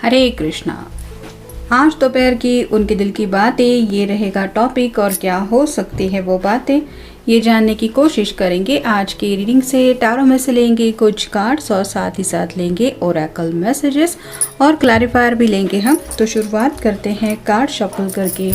हरे कृष्णा। आज दोपहर की उनके दिल की बातें, ये रहेगा टॉपिक। और क्या हो सकती है वो बातें, ये जानने की कोशिश करेंगे आज की रीडिंग से। टैरो में से लेंगे कुछ कार्ड्स और साथ ही साथ लेंगे ओरेकल मैसेजेस और क्लैरिफायर भी लेंगे हम। तो शुरुआत करते हैं कार्ड शफल करके।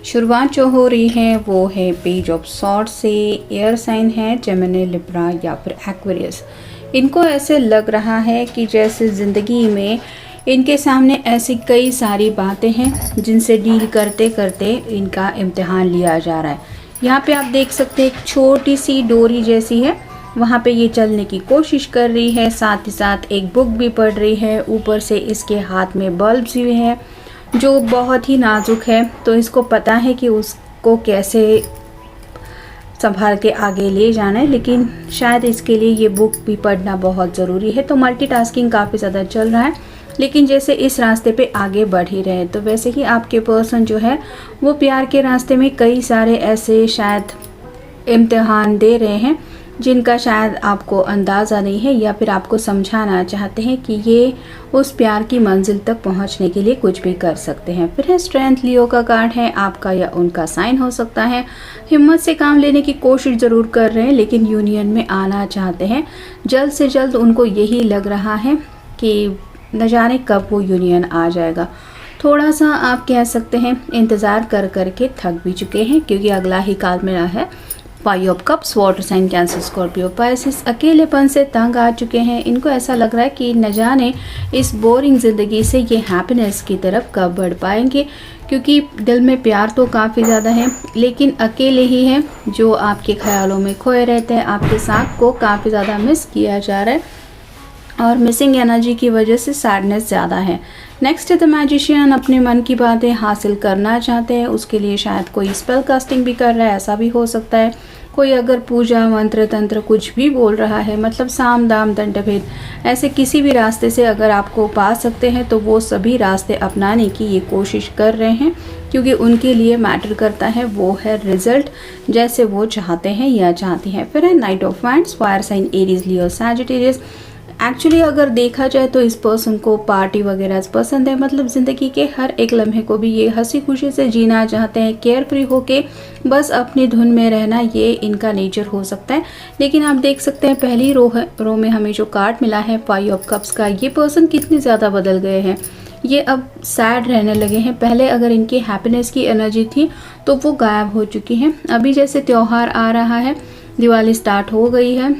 शुरुआत जो हो रही है वो है पेज ऑफ सॉर्ड से। एयर साइन है जेमिनी, लिब्रा या फिर एक्वेरियस। इनको ऐसे लग रहा है कि जैसे ज़िंदगी में इनके सामने ऐसी कई सारी बातें हैं जिनसे डील करते करते इनका इम्तिहान लिया जा रहा है। यहाँ पे आप देख सकते हैं एक छोटी सी डोरी जैसी है, वहाँ पे ये चलने की कोशिश कर रही है। साथ ही साथ एक बुक भी पढ़ रही है। ऊपर से इसके हाथ में बल्ब्स भी है जो बहुत ही नाजुक है। तो इसको पता है कि उसको कैसे संभाल के आगे ले जाना है, लेकिन शायद इसके लिए ये बुक भी पढ़ना बहुत ज़रूरी है। तो मल्टीटास्किंग काफ़ी ज़्यादा चल रहा है, लेकिन जैसे इस रास्ते पे आगे बढ़ ही रहे। तो वैसे ही आपके पर्सन जो है वो प्यार के रास्ते में कई सारे ऐसे शायद इम्तिहान दे रहे हैं जिनका शायद आपको अंदाज़ा नहीं है, या फिर आपको समझाना चाहते हैं कि ये उस प्यार की मंजिल तक पहुंचने के लिए कुछ भी कर सकते हैं। फिर है स्ट्रेंथ, लियो का कार्ड है, आपका या उनका साइन हो सकता है। हिम्मत से काम लेने की कोशिश ज़रूर कर रहे हैं, लेकिन यूनियन में आना चाहते हैं जल्द से जल्द। उनको यही लग रहा है कि न जाने कब वो यूनियन आ जाएगा। थोड़ा सा आप कह सकते हैं इंतज़ार कर करके थक भी चुके हैं, क्योंकि अगला ही काल मेरा है five of cups, water sign Cancer, Scorpio, Pisces. अकेलेपन से तंग आ चुके हैं। इनको ऐसा लग रहा है कि न जाने इस बोरिंग ज़िंदगी से ये हैप्पीनेस की तरफ कब बढ़ पाएंगे, क्योंकि दिल में प्यार तो काफ़ी ज़्यादा है, लेकिन अकेले ही हैं जो आपके ख्यालों में खोए रहते हैं। आपके साथ को काफ़ी ज़्यादा मिस किया जा रहा है और मिसिंग एनर्जी की वजह से सैडनेस ज़्यादा है। नेक्स्ट है द मैजिशियन। अपने मन की बातें हासिल करना चाहते हैं, उसके लिए शायद कोई स्पेल कास्टिंग भी कर रहा है, ऐसा भी हो सकता है। कोई अगर पूजा मंत्र तंत्र कुछ भी बोल रहा है, मतलब साम दाम दंड भेद, ऐसे किसी भी रास्ते से अगर आपको पा सकते हैं तो वो सभी रास्ते अपनाने की ये कोशिश कर रहे हैं, क्योंकि उनके लिए मैटर करता है वो है रिजल्ट, जैसे वो चाहते हैं या चाहती हैं। फिर है knight of wands, fire sign Aries, Leo, Sagittarius. Actually अगर देखा जाए तो इस पर्सन को पार्टी वगैरह पसंद है, मतलब ज़िंदगी के हर एक लम्हे को भी ये हंसी खुशी से जीना चाहते हैं, केयर फ्री होके बस अपनी धुन में रहना, ये इनका नेचर हो सकता है। लेकिन आप देख सकते हैं पहली रो में हमें जो कार्ड मिला है फाइव ऑफ कप्स का, ये पर्सन कितने ज़्यादा बदल गए हैं। ये अब सैड रहने लगे हैं। पहले अगर इनकी हैप्पीनेस की एनर्जी थी तो वो गायब हो चुकी है। अभी जैसे त्यौहार आ रहा है, दिवाली स्टार्ट हो गई है,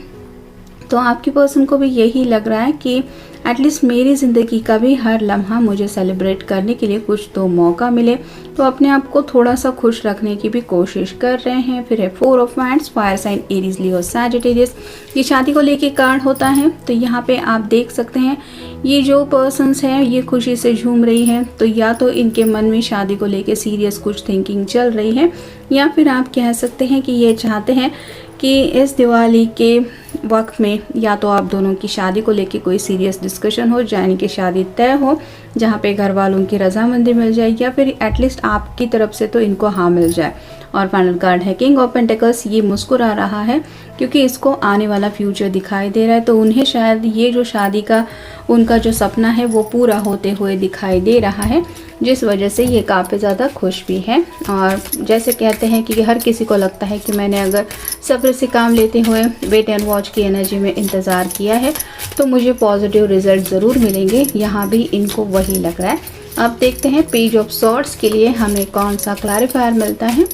तो आपके पर्सन को भी यही लग रहा है कि एटलीस्ट मेरी ज़िंदगी का भी हर लम्हा मुझे सेलिब्रेट करने के लिए कुछ तो मौका मिले। तो अपने आप को थोड़ा सा खुश रखने की भी कोशिश कर रहे हैं। फिर है four of wands, fire sign Aries, Leo, Sagittarius. ये शादी को लेके कार्ड होता है। तो यहाँ पे आप देख सकते हैं ये जो पर्सन्स हैं ये खुशी से झूम रही हैं, तो या तो इनके मन में शादी को लेके सीरियस कुछ थिंकिंग चल रही है, या फिर आप कह सकते हैं कि ये चाहते हैं कि इस दिवाली के वक्त में या तो आप दोनों की शादी को लेके कोई सीरियस डिस्कशन हो, यानी कि शादी तय हो, जहाँ पे घर वालों की रजामंदी मिल जाए, या फिर एटलीस्ट आपकी तरफ से तो इनको हाँ मिल जाए। और फाइनल कार्ड है किंग ऑफ पेंटिकल्स। ये मुस्कुरा रहा है क्योंकि इसको आने वाला फ्यूचर दिखाई दे रहा है। तो उन्हें शायद ये जो शादी का उनका जो सपना है वो पूरा होते हुए दिखाई दे रहा है, जिस वजह से ये काफ़ी ज़्यादा खुश भी है। और जैसे कहते हैं कि हर किसी को लगता है कि मैंने अगर सब्र से काम लेते हुए वेट एंड वॉच की एनर्जी में इंतज़ार किया है तो मुझे पॉजिटिव रिजल्ट ज़रूर मिलेंगे। यहाँ भी इनको वही लग रहा है। अब देखते हैं पेज ऑफ सॉर्ड्स के लिए हमें कौन सा क्लैरिफायर मिलता है।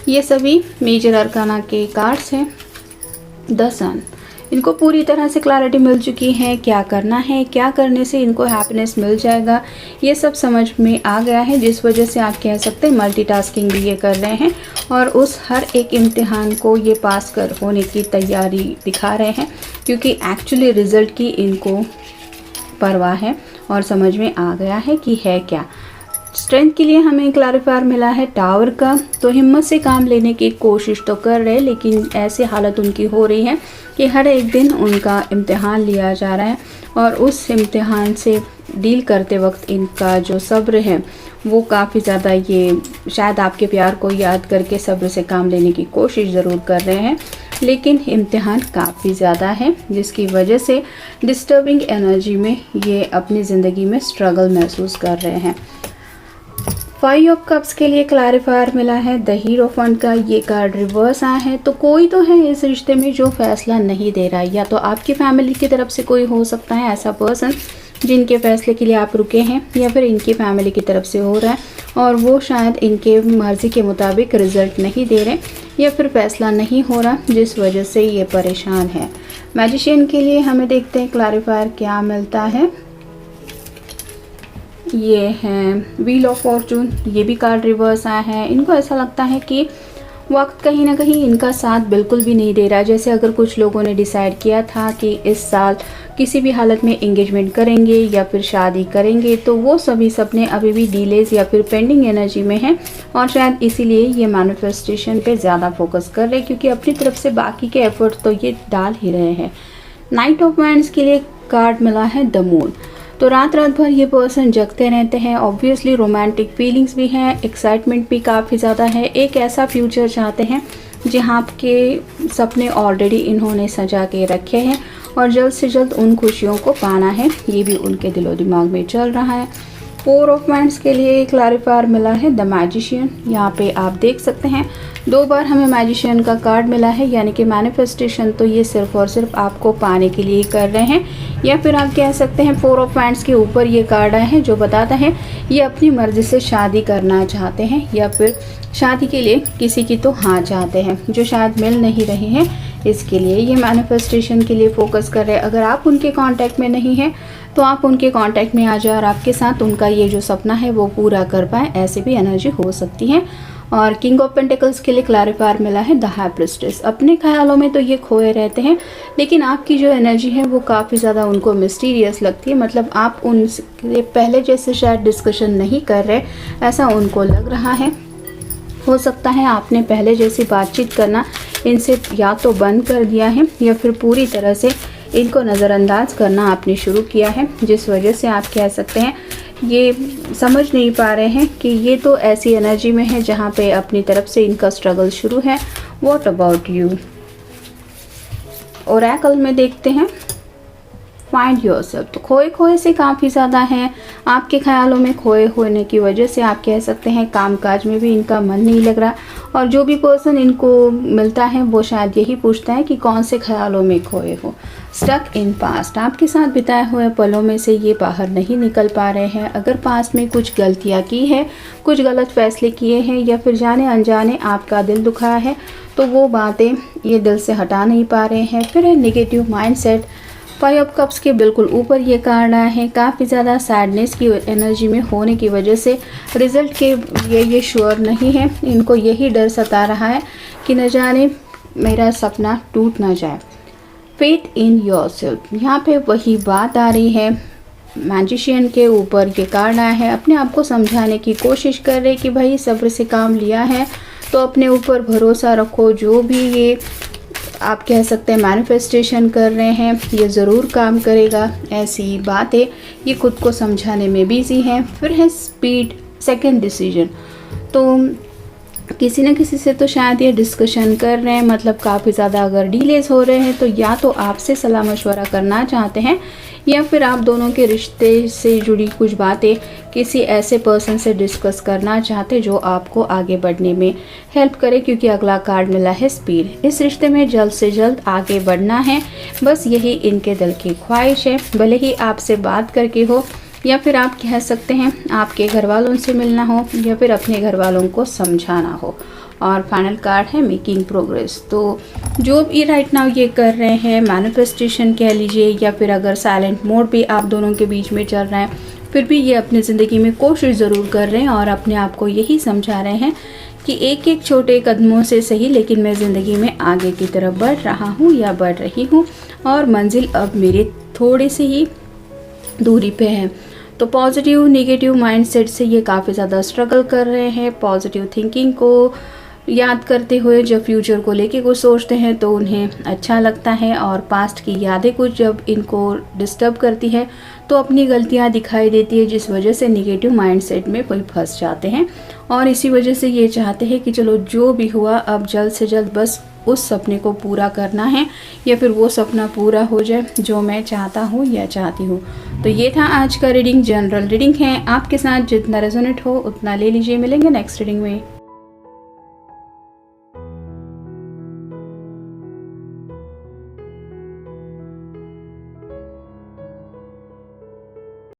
ये सभी मेजर अरकाना के कार्ड्स हैं। द सन, इनको पूरी तरह से क्लैरिटी मिल चुकी है, क्या करना है, क्या करने से इनको हैप्पीनेस मिल जाएगा, ये सब समझ में आ गया है, जिस वजह से आप कह सकते हैं मल्टीटास्किंग भी ये कर रहे हैं और उस हर एक इम्तिहान को ये पास कर होने की तैयारी दिखा रहे हैं, क्योंकि एक्चुअली रिज़ल्ट की इनको परवाह है और समझ में आ गया है कि है क्या। स्ट्रेंथ के लिए हमें क्लैरिफायर मिला है टावर का, तो हिम्मत से काम लेने की कोशिश तो कर रहे हैं, लेकिन ऐसी हालत उनकी हो रही है कि हर एक दिन उनका इम्तिहान लिया जा रहा है और उस इम्तिहान से डील करते वक्त इनका जो सब्र है वो काफ़ी ज़्यादा, ये शायद आपके प्यार को याद करके सब्र से काम लेने की कोशिश ज़रूर कर रहे हैं, लेकिन इम्तिहान काफ़ी ज़्यादा है, जिसकी वजह से डिस्टर्बिंग एनर्जी में ये अपनी ज़िंदगी में स्ट्रगल महसूस कर रहे हैं। 5 ऑफ कप्स के लिए क्लैरिफायर मिला है द हीरो फंड का, ये कार्ड रिवर्स आया है। तो कोई तो है इस रिश्ते में जो फैसला नहीं दे रहा है, या तो आपकी फैमिली की तरफ से कोई हो सकता है ऐसा पर्सन जिनके फैसले के लिए आप रुके हैं, या फिर इनकी फैमिली की तरफ से हो रहा है और वो शायद इनके मर्ज़ी के मुताबिक रिज़ल्ट नहीं दे रहे या फिर फैसला नहीं हो रहा, जिस वजह से ये परेशान है। मैजिशियन के लिए हमें देखते हैं क्लैरिफायर क्या मिलता है। ये है व्हील ऑफ फॉर्चून, ये भी कार्ड रिवर्स आया है। इनको ऐसा लगता है कि वक्त कहीं ना कहीं इनका साथ बिल्कुल भी नहीं दे रहा। जैसे अगर कुछ लोगों ने डिसाइड किया था कि इस साल किसी भी हालत में एंगेजमेंट करेंगे या फिर शादी करेंगे, तो वो सभी सपने अभी भी डिलेज या फिर पेंडिंग एनर्जी में हैं और शायद इसीलिए ये मैनिफेस्टेशन पे ज़्यादा फोकस कर रहे हैं, क्योंकि अपनी तरफ से बाकी के एफर्ट तो ये डाल ही रहे हैं। नाइट ऑफ वांड्स के लिए कार्ड मिला है द मून। तो रात भर ये पर्सन जगते रहते हैं। ऑब्वियसली रोमांटिक फीलिंग्स भी हैं, एक्साइटमेंट भी काफ़ी ज़्यादा है। एक ऐसा फ्यूचर चाहते हैं जहाँ के सपने ऑलरेडी इन्होंने सजा के रखे हैं और जल्द से जल्द उन खुशियों को पाना है, ये भी उनके दिलो दिमाग में चल रहा है। 4 ऑफ वांड्स के लिए क्लैरिफायर मिला है द मैजिशियन। यहाँ पे आप देख सकते हैं 2 बार हमें मैजिशियन का कार्ड मिला है, यानी कि मैनिफेस्टेशन तो ये सिर्फ और सिर्फ आपको पाने के लिए कर रहे हैं, या फिर आप कह सकते हैं 4 ऑफ वांड्स के ऊपर ये कार्ड आया है जो बताता है ये अपनी मर्ज़ी से शादी करना चाहते हैं या फिर शादी के लिए किसी की तो हाँ चाहते हैं जो शायद मिल नहीं रहे हैं, इसके लिए ये मैनिफेस्टेशन के लिए फोकस कर रहे हैं। अगर आप उनके कांटेक्ट में नहीं हैं तो आप उनके कांटेक्ट में आ जाए और आपके साथ उनका ये जो सपना है वो पूरा कर पाए, ऐसे भी एनर्जी हो सकती है। और किंग ऑफ पेंटिकल्स के लिए क्लैरिफायर मिला है द हाई प्रिस्टेस। अपने ख्यालों में तो ये खोए रहते हैं, लेकिन आपकी जो एनर्जी है वो काफ़ी ज़्यादा उनको मिस्टीरियस लगती है। मतलब आप उनसे पहले जैसे शायद डिस्कशन नहीं कर रहे, ऐसा उनको लग रहा है। हो सकता है आपने पहले जैसी बातचीत करना इनसे या तो बंद कर दिया है या फिर पूरी तरह से इनको नज़रअंदाज करना आपने शुरू किया है, जिस वजह से आप कह सकते हैं ये समझ नहीं पा रहे हैं कि ये तो ऐसी एनर्जी में है जहाँ पे अपनी तरफ से इनका स्ट्रगल शुरू है। What about you? ओरेकल में देखते हैं फाइंड योरसेल्फ। तो खोए खोए से काफ़ी ज़्यादा हैं, आपके ख्यालों में खोए होने की वजह से आप कह सकते हैं कामकाज में भी इनका मन नहीं लग रहा, और जो भी पर्सन इनको मिलता है वो शायद यही पूछता है कि कौन से ख्यालों में खोए हो। स्टक इन पास्ट, आपके साथ बिताए हुए पलों में से ये बाहर नहीं निकल पा रहे हैं। अगर पास्ट में कुछ गलतियाँ की है, कुछ गलत फैसले किए हैं या फिर जाने अनजाने आपका दिल दुखाया है, तो वो बातें ये दिल से हटा नहीं पा रहे हैं। फिर है नेगेटिव माइंडसेट। 5 ऑफ कप्स के बिल्कुल ऊपर ये कार्ड आया है, काफ़ी ज़्यादा सैडनेस की एनर्जी में होने की वजह से रिज़ल्ट के ये श्योर नहीं है। इनको यही डर सता रहा है कि न जाने मेरा सपना टूट ना जाए। फेथ इन योरसेल्फ, यहाँ पे वही बात आ रही है। मैजिशियन के ऊपर ये कार्ड आया है, अपने आप को समझाने की कोशिश कर रहे कि भाई सब्र से काम लिया है तो अपने ऊपर भरोसा रखो। जो भी ये आप कह सकते हैं मैनिफेस्टेशन कर रहे हैं ये ज़रूर काम करेगा, ऐसी बात है। ये खुद को समझाने में बिजी हैं। फिर है स्पीड, सेकंड डिसीजन। तो किसी न किसी से तो शायद ये डिस्कशन कर रहे हैं, मतलब काफ़ी ज़्यादा अगर डिलेज हो रहे हैं तो या तो आपसे सलाह मशवरा करना चाहते हैं या फिर आप दोनों के रिश्ते से जुड़ी कुछ बातें किसी ऐसे पर्सन से डिस्कस करना चाहते जो आपको आगे बढ़ने में हेल्प करे, क्योंकि अगला कार्ड मिला है स्पीड। इस रिश्ते में जल्द से जल्द आगे बढ़ना है, बस यही इनके दिल की ख्वाहिश है। भले ही आपसे बात करके हो या फिर आप कह सकते हैं आपके घर वालों से मिलना हो या फिर अपने घर वालों को समझाना हो। और फाइनल कार्ड है मेकिंग प्रोग्रेस। तो जो भी राइट नाउ ये कर रहे हैं, मैनिफेस्टेशन कह लीजिए, या फिर अगर साइलेंट मोड भी आप दोनों के बीच में चल रहा है, फिर भी ये अपनी ज़िंदगी में कोशिश ज़रूर कर रहे हैं और अपने आप को यही समझा रहे हैं कि एक एक छोटे कदमों से सही, लेकिन मैं ज़िंदगी में आगे की तरफ बढ़ रहा हूँ या बढ़ रही हूँ और मंजिल अब मेरे थोड़े से ही दूरी पे है। तो पॉजिटिव नेगेटिव माइंडसेट से ये काफ़ी ज़्यादा स्ट्रगल कर रहे हैं। पॉजिटिव थिंकिंग को याद करते हुए जब फ्यूचर को लेके कुछ सोचते हैं तो उन्हें अच्छा लगता है, और पास्ट की यादें कुछ जब इनको डिस्टर्ब करती है तो अपनी गलतियां दिखाई देती है, जिस वजह से नेगेटिव माइंडसेट में कोई फंस जाते हैं और इसी वजह से ये चाहते हैं कि चलो जो भी हुआ अब जल्द से जल्द बस उस सपने को पूरा करना है, या फिर वो सपना पूरा हो जाए जो मैं चाहता हूँ या चाहती हूँ। तो ये था आज का रीडिंग। जनरल रीडिंग है, आपके साथ जितना रेजोनेट हो उतना ले लीजिए। मिलेंगे नेक्स्ट रीडिंग में।